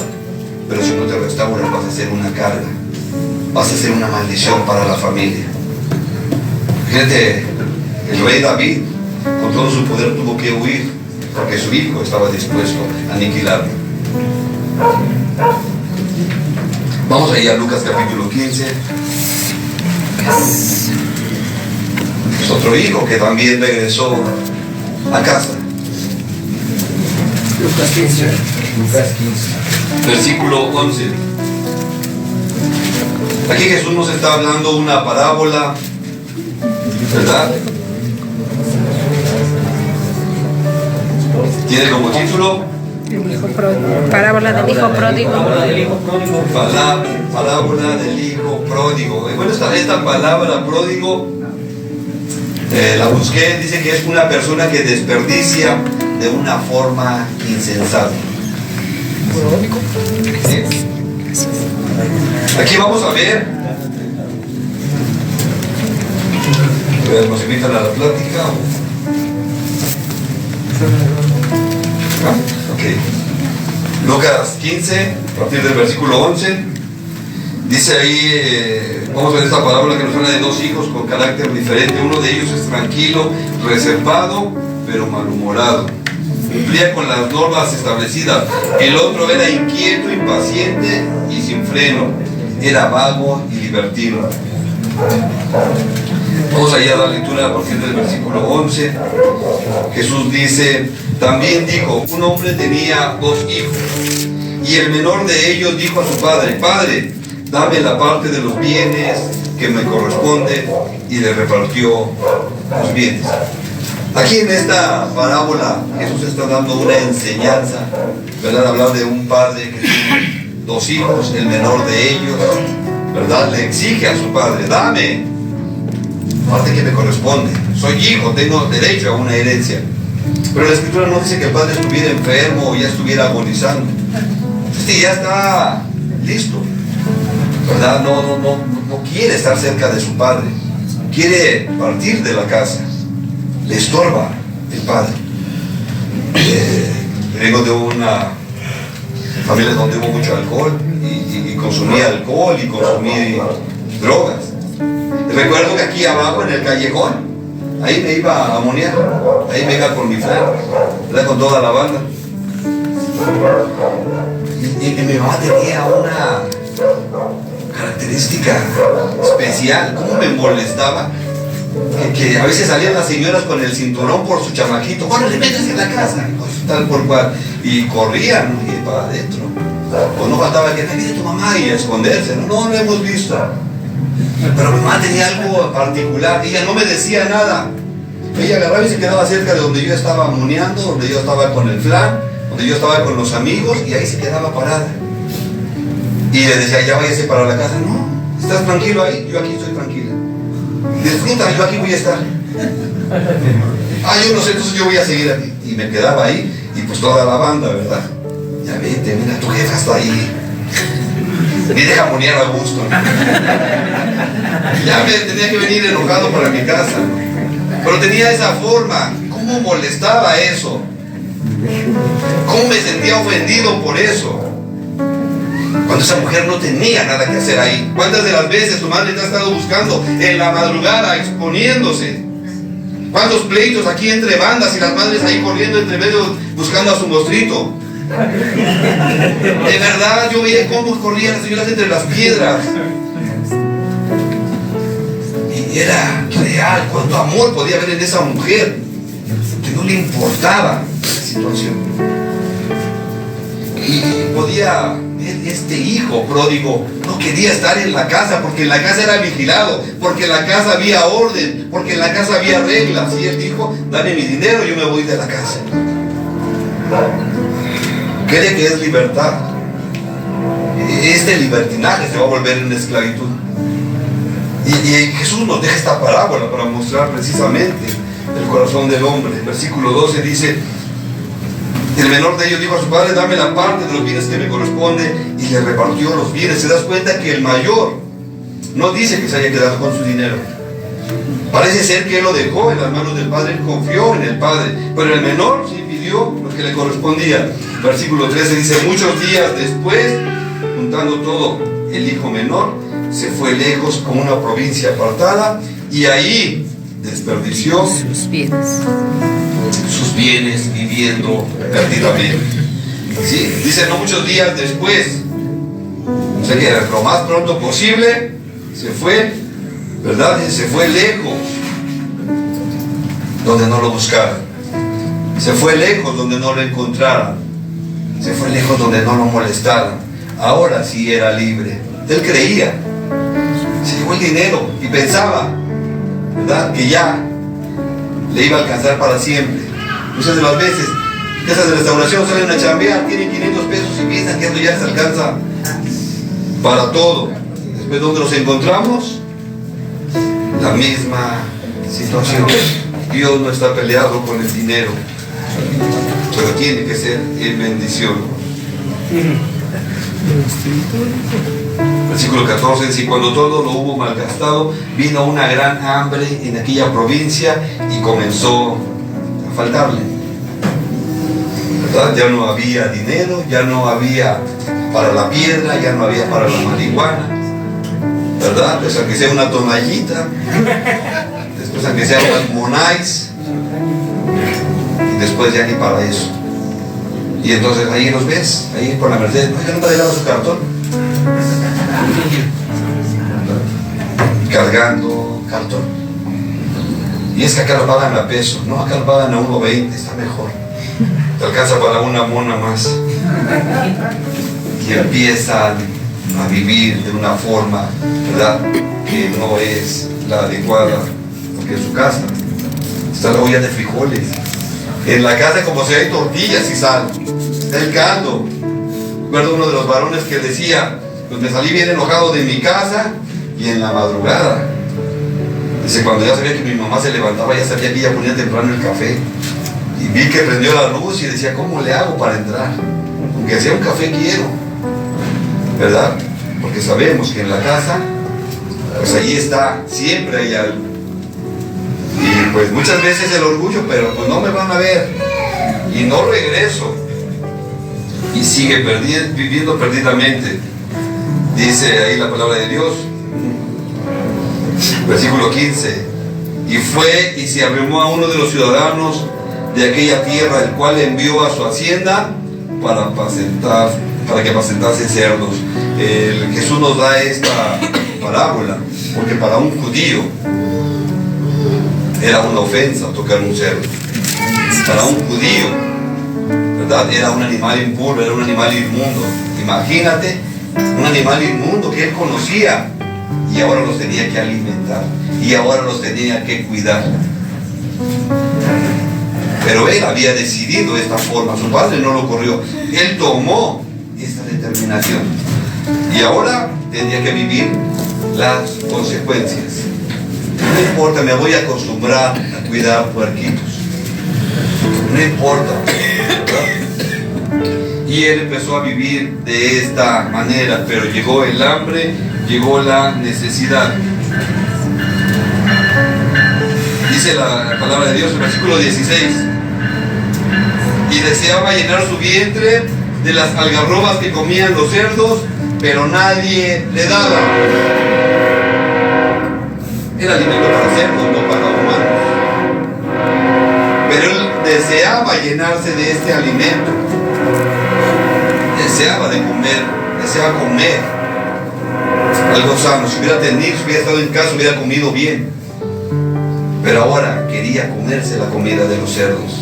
[SPEAKER 1] pero si no te restauras vas a ser una carga, vas a ser una maldición para la familia. Fíjate, el rey David con todo su poder tuvo que huir porque su hijo estaba dispuesto a aniquilarlo. Vamos ahí a Lucas capítulo 15. Es otro hijo que también regresó a casa.
[SPEAKER 2] Lucas 15.
[SPEAKER 1] Versículo 11. Aquí Jesús nos está hablando una parábola, ¿verdad? Tiene como título
[SPEAKER 3] Parábola del hijo pródigo.
[SPEAKER 1] Parábola del hijo pródigo. Y bueno, esta palabra pródigo la busqué, dice que es una persona que desperdicia de una forma insensata. ¿Sí? Aquí vamos a ver. ¿Nos invitan a la plática? Ok. Lucas 15, a partir del versículo 11. Dice ahí, vamos a ver esta parábola que nos habla de dos hijos con carácter diferente. Uno de ellos es tranquilo, reservado, pero malhumorado. Cumplía con las normas establecidas. El otro era inquieto, impaciente y sin freno. Era vago y libertino. Vamos allá a dar lectura a partir del versículo 11. Jesús dice: también dijo, un hombre tenía dos hijos, y el menor de ellos dijo a su padre: Padre, dame la parte de los bienes que me corresponde, y le repartió los bienes. Aquí en esta parábola Jesús está dando una enseñanza, ¿verdad? Hablar de un padre que tiene dos hijos, el menor de ellos, ¿verdad? Le exige a su padre: dame parte que me corresponde, soy hijo, tengo derecho a una herencia. Pero la escritura no dice que el padre estuviera enfermo o ya estuviera agonizando. Este ya está listo, ¿verdad? No quiere estar cerca de su padre, quiere partir de la casa. Le estorba el padre. Vengo de una familia donde hubo mucho alcohol y consumía alcohol y consumí drogas. Recuerdo que aquí abajo en el callejón, ahí me iba a monear, ahí me iba con mi flan, ¿verdad? Con toda la banda. Y mi mamá tenía una característica especial. ¿Cómo me molestaba? Que a veces salían las señoras con el cinturón por su chamaquito. Bueno, le metes en la casa, tal por cual. Y corrían y para adentro. Pues no faltaba que viene tu mamá y a esconderse. No lo hemos visto. Pero mi mamá tenía algo particular. Ella no me decía nada. Ella agarraba y se quedaba cerca de donde yo estaba moneando, donde yo estaba con el flan, donde yo estaba con los amigos, y ahí se quedaba parada. Y le decía: ya váyase para la casa. No, ¿estás tranquilo ahí? Yo aquí estoy tranquila. Disfruta, yo aquí voy a estar. Yo no sé, entonces yo voy a seguir aquí. Y me quedaba ahí, y pues toda la banda, ¿verdad? Ya vete, mira, tu jefa está ahí. Ni deja monear a gusto. Ya me tenía que venir enojado para mi casa. Pero tenía esa forma. ¿Cómo molestaba eso? ¿Cómo me sentía ofendido por eso? Cuando esa mujer no tenía nada que hacer ahí. ¿Cuántas de las veces tu madre te ha estado buscando en la madrugada, exponiéndose? ¿Cuántos pleitos aquí entre bandas y las madres ahí corriendo entre medio buscando a su mostrito? De verdad, yo veía cómo corrían las señoras entre las piedras. Y era real cuánto amor podía haber en esa mujer, que no le importaba la situación. Y podía ver este hijo pródigo, no quería estar en la casa, porque en la casa era vigilado, porque en la casa había orden, porque en la casa había reglas. Y él dijo: dame mi dinero, yo me voy de la casa. Cree que es libertad. Este libertinaje se va a volver en esclavitud. Y Jesús nos deja esta parábola para mostrar precisamente el corazón del hombre. El versículo 12 dice: el menor de ellos dijo a su padre: dame la parte de los bienes que me corresponde, y le repartió los bienes. Se das cuenta que el mayor no dice que se haya quedado con su dinero. Parece ser que él lo dejó en las manos del padre, él confió en el padre, pero el menor sí pidió lo que le correspondía. Versículo 13 dice: muchos días después, juntando todo, el hijo menor se fue lejos a una provincia apartada, y ahí desperdició sus bienes viviendo perdidamente. ¿Sí? Dice: no muchos días después. O sea que lo más pronto posible se fue, ¿verdad? Y se fue lejos, donde no lo buscaran. Se fue lejos donde no lo encontraran. Se fue lejos donde no lo molestaran. Ahora sí era libre. Él creía. Se llevó el dinero y pensaba, ¿verdad?, que ya le iba a alcanzar para siempre. Muchas de las veces, casas de restauración salen a chambear, tienen 500 pesos y piensan que esto ya les alcanza para todo. Después, ¿dónde los encontramos? La misma situación. Dios no está peleado con el dinero, pero tiene que ser en bendición. Versículo 14 dice: y cuando todo lo hubo malgastado, vino una gran hambre en aquella provincia y comenzó a faltarle, ¿verdad? Ya no había dinero, ya no había para la piedra, ya no había para la marihuana, ¿verdad? Pues aunque sea una tonallita, después aunque sea unas monáis, y después ya ni para eso. Y entonces ahí los ves, ahí por la Mercedes, oiga, nunca dejaba su cartón, cargando cartón. Y es que acá lo pagan a peso, no, acá lo pagan a 1.20, está mejor, te alcanza para una mona más. Y empiezan a vivir de una forma, ¿verdad?, que no es la adecuada, porque en su casa está la olla de frijoles, en la casa como si hay tortillas y sal, está el caldo. Recuerdo uno de los varones que decía: pues me salí bien enojado de mi casa y en la madrugada, dice, cuando ya sabía que mi mamá se levantaba, ya sabía que ella ponía temprano el café, y vi que prendió la luz y decía, ¿cómo le hago para entrar? Aunque sea un café quiero, ¿verdad? Porque sabemos que en la casa, pues ahí está, siempre hay algo. Y pues muchas veces el orgullo, pero pues no me van a ver y no regreso, y sigue viviendo perdidamente. Dice ahí la palabra de Dios, versículo 15: y fue y se arrimó a uno de los ciudadanos de aquella tierra, el cual envió a su hacienda para que apacentase cerdos. Jesús nos da esta parábola porque para un judío era una ofensa tocar un cerdo. Para un judío, ¿verdad?, era un animal impuro, era un animal inmundo. Imagínate, un animal inmundo que él conocía, y ahora los tenía que alimentar, y ahora los tenía que cuidar. Pero él había decidido esta forma, su padre no lo corrió, él tomó esta determinación, y ahora tendría que vivir las consecuencias. No importa, me voy a acostumbrar a cuidar puerquitos, no importa, ¿verdad? Y él empezó a vivir de esta manera, pero llegó el hambre, llegó la necesidad. Dice la palabra de Dios en el versículo 16: y deseaba llenar su vientre de las algarrobas que comían los cerdos, pero nadie le daba. Era alimento para cerdos, no para humanos. Pero él deseaba llenarse de este alimento, deseaba de comer, deseaba comer algo sano. Si hubiera tenido, si hubiera estado en casa, hubiera comido bien, pero ahora quería comerse la comida de los cerdos.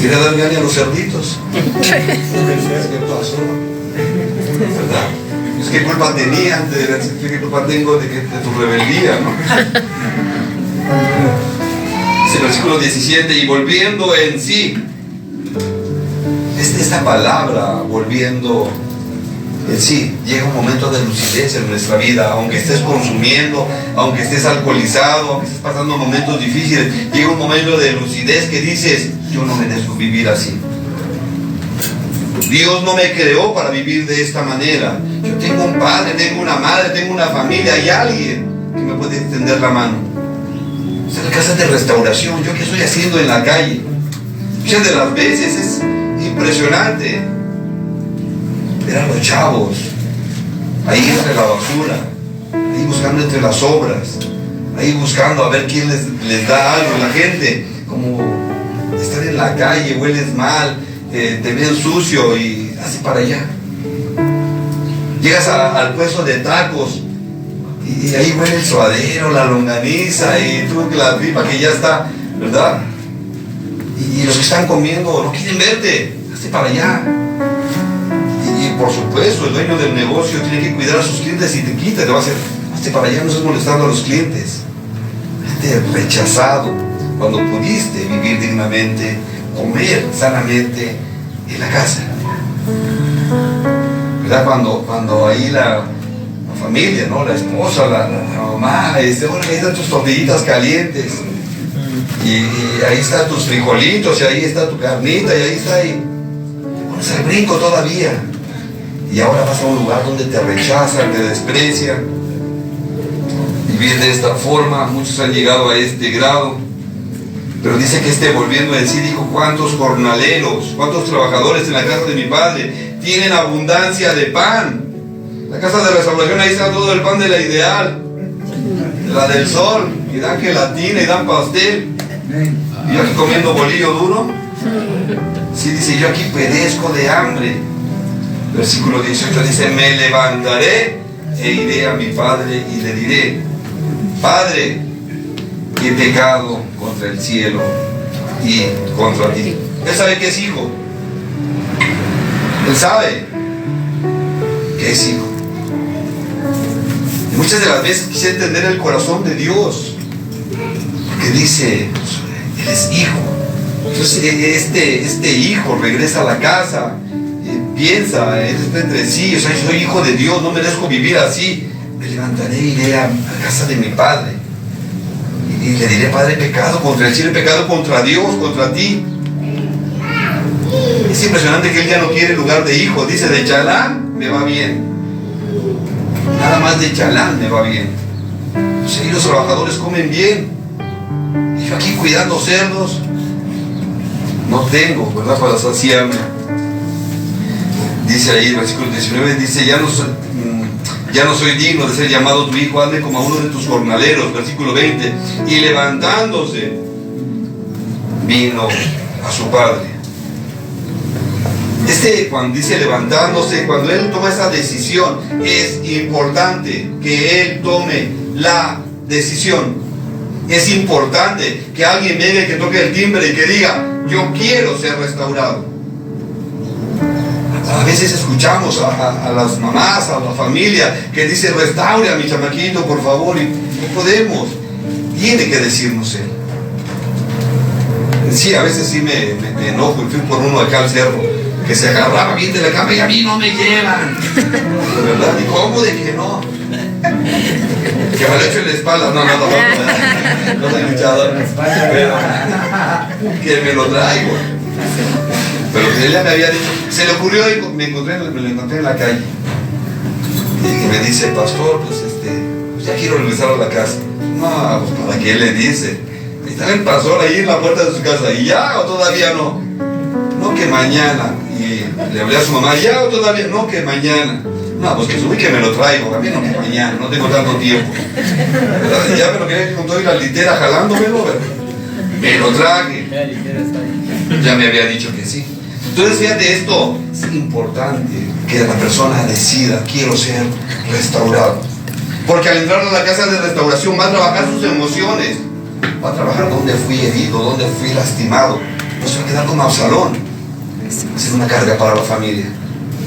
[SPEAKER 1] Quería dar gana a los cerditos. ¿Qué pasó? ¿Verdad? Es que culpa tenía, ¿qué culpa tengo de tu rebeldía, no? Es el versículo 17: y volviendo en sí. Esta palabra, volviendo en sí, llega un momento de lucidez en nuestra vida. Aunque estés consumiendo, aunque estés alcoholizado, aunque estés pasando momentos difíciles, llega un momento de lucidez que dices, yo no merezco vivir así. Dios no me creó para vivir de esta manera. Yo tengo un padre, tengo una madre, tengo una familia, hay alguien que me puede extender la mano. Es en la casa de restauración. ¿Yo qué estoy haciendo en la calle? Muchas de las veces es impresionante ver a los chavos ahí entre la basura, ahí buscando entre las obras, ahí buscando a ver quién les da algo. La gente, como estar en la calle, hueles mal, te ven sucio y así para allá. Llegas al puesto de tacos y ahí huele el suadero, la longaniza y tú la tripa que ya está, ¿verdad? Y los que están comiendo no quieren verte, hazte para allá. Y por supuesto, el dueño del negocio tiene que cuidar a sus clientes y te quita, te va a hacer, hazte para allá, no estás molestando a los clientes. Hazte rechazado cuando pudiste vivir dignamente, comer sanamente en la casa. ¿Verdad? Cuando ahí la familia, ¿no? La esposa, la mamá, ahí están tus tortillitas calientes. Y ahí están tus frijolitos, y ahí está tu carnita, y ahí está, y te pones al brinco todavía. Y ahora vas a un lugar donde te rechazan, te desprecian. Vivir de esta forma, muchos han llegado a este grado. Pero dice que volviendo en sí, dijo: ¿cuántos jornaleros, cuántos trabajadores en la casa de mi padre tienen abundancia de pan? La casa de restauración, ahí está todo el pan de la Ideal, de la del Sol, y dan gelatina y dan pastel. Y yo aquí comiendo bolillo duro. Sí, dice: yo aquí perezco de hambre. Versículo 18 dice: me levantaré e iré a mi padre y le diré: Padre, he pecado contra el cielo y contra ti. Él sabe que es hijo. Él sabe que es hijo. Y muchas de las veces quise entender el corazón de Dios, porque dice: Él es hijo. Entonces este hijo regresa a la casa, piensa, él está entre sí: o sea, yo soy hijo de Dios, no merezco vivir así. Me levantaré e iré a la casa de mi padre y le diré: Padre, he pecado contra el cielo, he pecado contra Dios, contra ti. Es impresionante que él ya no quiere lugar de hijo. Dice: de chalán me va bien, nada más de chalán me va bien. Sí, los trabajadores comen bien, y yo aquí cuidando cerdos no tengo, ¿verdad?, para saciarme. Dice ahí el versículo 19, dice: ya no soy digno de ser llamado tu hijo, hazme como a uno de tus jornaleros. Versículo 20, y levantándose vino a su padre. Cuando dice levantándose, cuando él toma esa decisión, es importante que él tome la decisión. Es importante que alguien venga y que toque el timbre y que diga: yo quiero ser restaurado. A veces escuchamos a las mamás, a la familia, que dice: restaure a mi chamaquito, por favor, y no podemos. Tiene que decirnos él. Sí, a veces sí me enojo, y fui por uno acá al cerro, que se agarraba bien de la cama y a mí no me llevan. ¿Verdad? ¿Y cómo de que no? Que me lo echo en la espalda. No soy luchador. Pero que me lo traigo. Pero que ella me había dicho, se le ocurrió y me lo encontré en la calle. Y me dice: pastor, pues ya quiero regresar a la casa. No, pues ¿para qué le dice? Estaba el pastor ahí en la puerta de su casa. ¿Y ya o todavía no? No, que mañana. Y le hablé a su mamá: ¿ya o todavía? No, que mañana. No, pues que subí que me lo traigo. A mí no, que mañana, no tengo tanto tiempo. ¿Verdad? Ya me lo quería con toda la litera jalándomelo, ¿verdad? Me lo traje. Ya me había dicho que sí. Entonces, fíjate, esto es importante, que la persona decida: quiero ser restaurado. Porque al entrar a la casa de restauración va a trabajar sus emociones, va a trabajar dónde fui herido, dónde fui lastimado. No se va a quedar como Absalón, es una carga para la familia,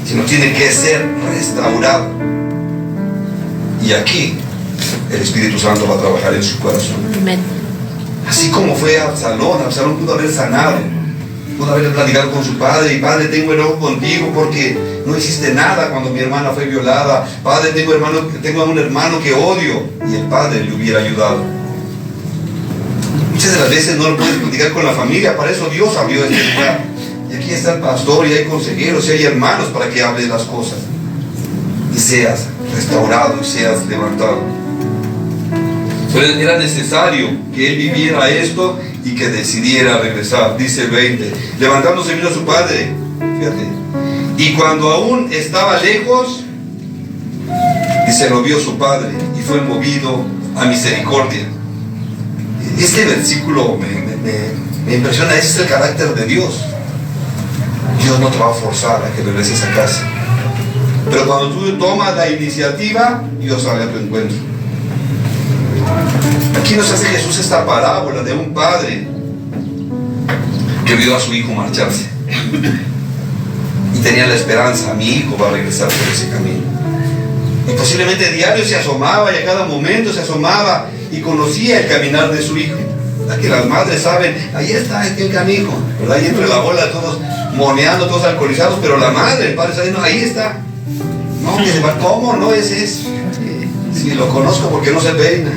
[SPEAKER 1] sino tiene que ser restaurado. Y aquí el Espíritu Santo va a trabajar en su corazón.
[SPEAKER 3] Amén.
[SPEAKER 1] Así como fue Absalón pudo haber sanado, pudo haber platicado con su padre: y padre, tengo enojo contigo porque no hiciste nada cuando mi hermana fue violada. Padre, tengo a un hermano que odio. Y el padre le hubiera ayudado. Muchas de las veces no lo puedes platicar con la familia, para eso Dios abrió este lugar. Y aquí está el pastor, y hay consejeros, y hay hermanos para que hables las cosas y seas restaurado y seas levantado. Pero era necesario que él viviera esto y que decidiera regresar. Dice el 20, levantándose vino a su padre, fíjate, y cuando aún estaba lejos, dice, lo vio su padre y fue movido a misericordia. Este versículo me impresiona. Ese es el carácter de Dios. Dios no te va a forzar a que regreses a casa. Pero cuando tú tomas la iniciativa, Dios sale a tu encuentro. Aquí nos hace Jesús esta parábola de un padre que vio a su hijo marcharse y tenía la esperanza: mi hijo va a regresar por ese camino. Y posiblemente diario se asomaba, y a cada momento se asomaba y conocía el caminar de su hijo. ¿Verdad que las madres saben? Ahí está el canijo, ¿verdad? Ahí entre la bola, todos moneando, todos alcoholizados, pero la madre, el padre sabe: no, ahí está. No, que se va, ¿cómo? No, ese es. Sí, lo conozco porque no se peina.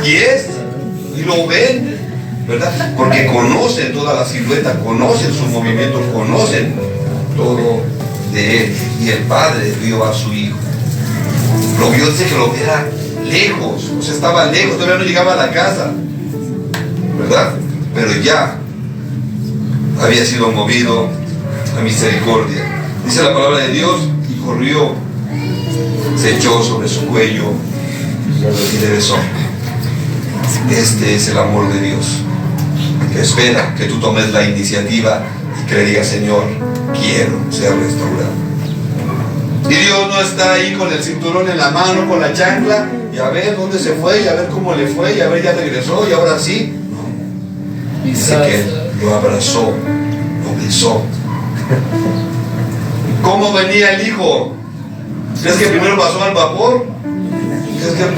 [SPEAKER 1] Y lo ven, ¿verdad? Porque conocen toda la silueta, conocen sus movimientos, conocen todo de él. Y el padre vio a su hijo. Lo vio, dice que lo era lejos, o sea, estaba lejos, todavía no llegaba a la casa, ¿verdad? Pero ya había sido movido a misericordia. Dice la palabra de Dios: y corrió, se echó sobre su cuello y le besó. Este es el amor de Dios, que espera que tú tomes la iniciativa y que le digas: Señor, quiero ser restaurado. Y Dios no está ahí con el cinturón en la mano, con la chancla, y a ver dónde se fue, y a ver cómo le fue, y a ver ya regresó, y ahora sí. No. Dice que lo abrazó, lo besó. ¿Cómo venía el hijo? ¿Crees que primero pasó al vapor?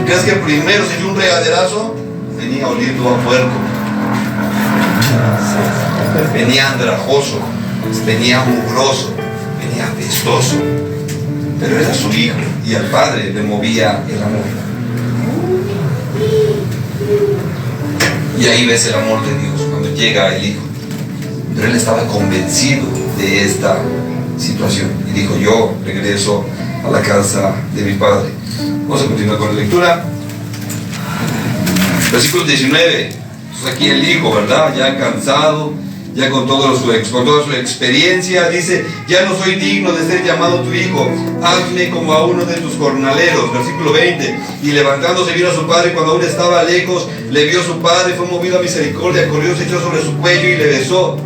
[SPEAKER 1] ¿Crees que primero se dio un regaderazo? Venía oliendo a puerco, venía andrajoso, venía mugroso, venía apestoso, pero era su hijo, y al padre le movía el amor. Y ahí ves el amor de Dios cuando llega el hijo. Pero él estaba convencido de esta situación y dijo: yo regreso a la casa de mi padre. Vamos a continuar con la lectura. Versículo 19. Entonces aquí el hijo, ¿verdad? Ya cansado, ya con toda su experiencia, dice: ya no soy digno de ser llamado tu hijo, hazme como a uno de tus jornaleros. Versículo 20. Y levantándose vino a su padre, cuando aún estaba lejos, le vio su padre, fue movido a misericordia, corrió, se echó sobre su cuello y le besó.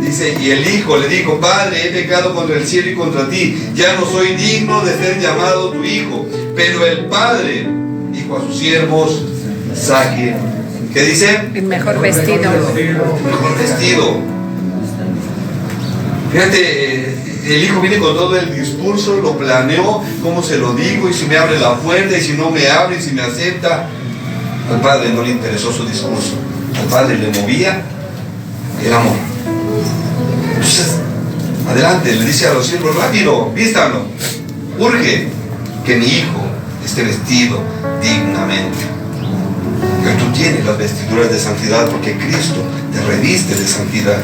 [SPEAKER 1] Dice: y el hijo le dijo: Padre, he pecado contra el cielo y contra ti, ya no soy digno de ser llamado tu hijo. Pero el padre dijo a sus siervos: saquen, ¿qué dice?
[SPEAKER 3] El mejor vestido.
[SPEAKER 1] Mejor vestido. Fíjate, el hijo viene con todo el discurso, lo planeó, cómo se lo digo, y si me abre la puerta, y si no me abre, y si me acepta. Al padre no le interesó su discurso, al padre le movía el amor. Entonces, adelante, le dice a los siervos: rápido, vístanlo, urge que mi hijo esté vestido dignamente. Que tú tienes las vestiduras de santidad porque Cristo te reviste de santidad.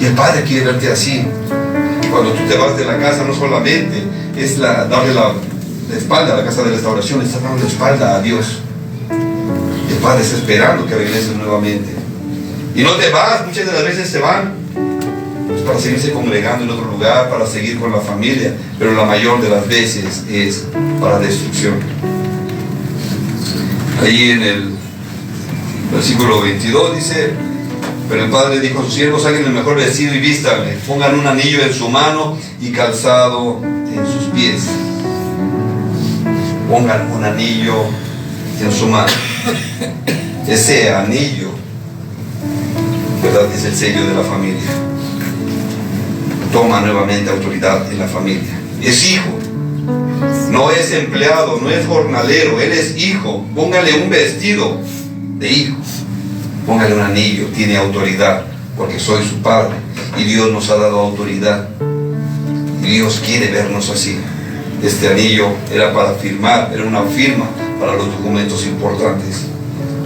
[SPEAKER 1] Y el Padre quiere verte así. Cuando tú te vas de la casa, no solamente es darle la espalda a la casa de restauración, estás dando la espalda a Dios. Y el Padre está esperando que regreses nuevamente. Y no te vas, muchas de las veces se van pues para seguirse congregando en otro lugar, para seguir con la familia, pero la mayor de las veces es para destrucción. Ahí en el versículo 22 dice: pero el padre dijo a sus siervos: saquen el mejor vestido y vístanle, pongan un anillo en su mano y calzado en sus pies. Pongan un anillo en su mano. Ese anillo, ¿verdad?, es el sello de la familia. Toma nuevamente autoridad en la familia. Es hijo, no es empleado, no es jornalero, él es hijo. Póngale un vestido de hijo, póngale un anillo, tiene autoridad, porque soy su padre y Dios nos ha dado autoridad. Y Dios quiere vernos así. Este anillo era para firmar, era una firma para los documentos importantes.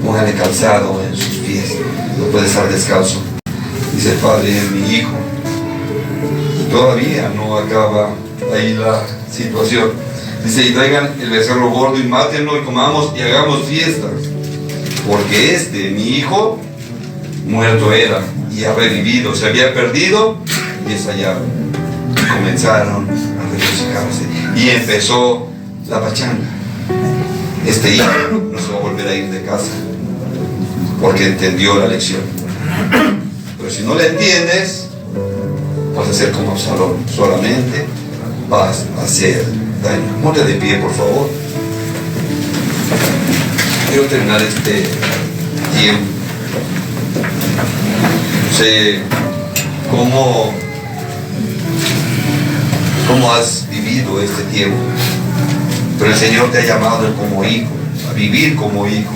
[SPEAKER 1] Póngale calzado en sus pies, no puede estar descalzo. Dice el padre: es mi hijo. Todavía no acaba ahí la situación. Dice: y traigan el becerro gordo y mátenlo y comamos y hagamos fiesta, porque mi hijo, muerto era y ha revivido, se había perdido y es hallado. Y comenzaron a regocijarse y empezó la pachanga. Este hijo no se va a volver a ir de casa porque entendió la lección. Pero si no la entiendes, vas a ser como Absalón, solamente vas a hacer daño. Ponte de pie, por favor. Quiero terminar este tiempo. No sé cómo has vivido este tiempo, pero el Señor te ha llamado como hijo, a vivir como hijo.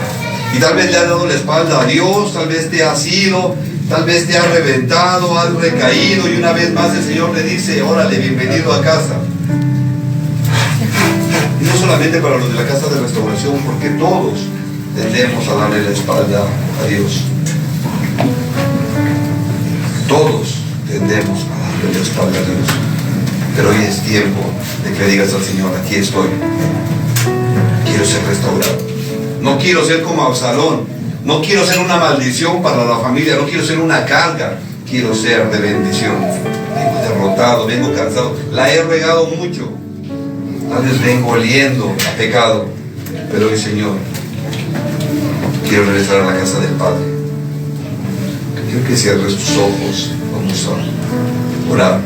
[SPEAKER 1] Y tal vez le has dado la espalda a Dios, tal vez te has ido, tal vez te has reventado, has recaído, y una vez más el Señor te dice: órale, bienvenido a casa. Y no solamente para los de la casa de restauración, porque todos tendemos a darle la espalda a Dios. Todos tendemos a darle la espalda a Dios. Pero hoy es tiempo de que le digas al Señor: aquí estoy, quiero ser restaurado. No quiero ser como Absalón, no quiero ser una maldición para la familia, no quiero ser una carga, quiero ser de bendición. Vengo derrotado, vengo cansado, la he regado mucho, tal vez vengo oliendo a pecado, pero hoy, Señor, quiero regresar a la casa del Padre. Quiero que cierres tus ojos, vamos a orar.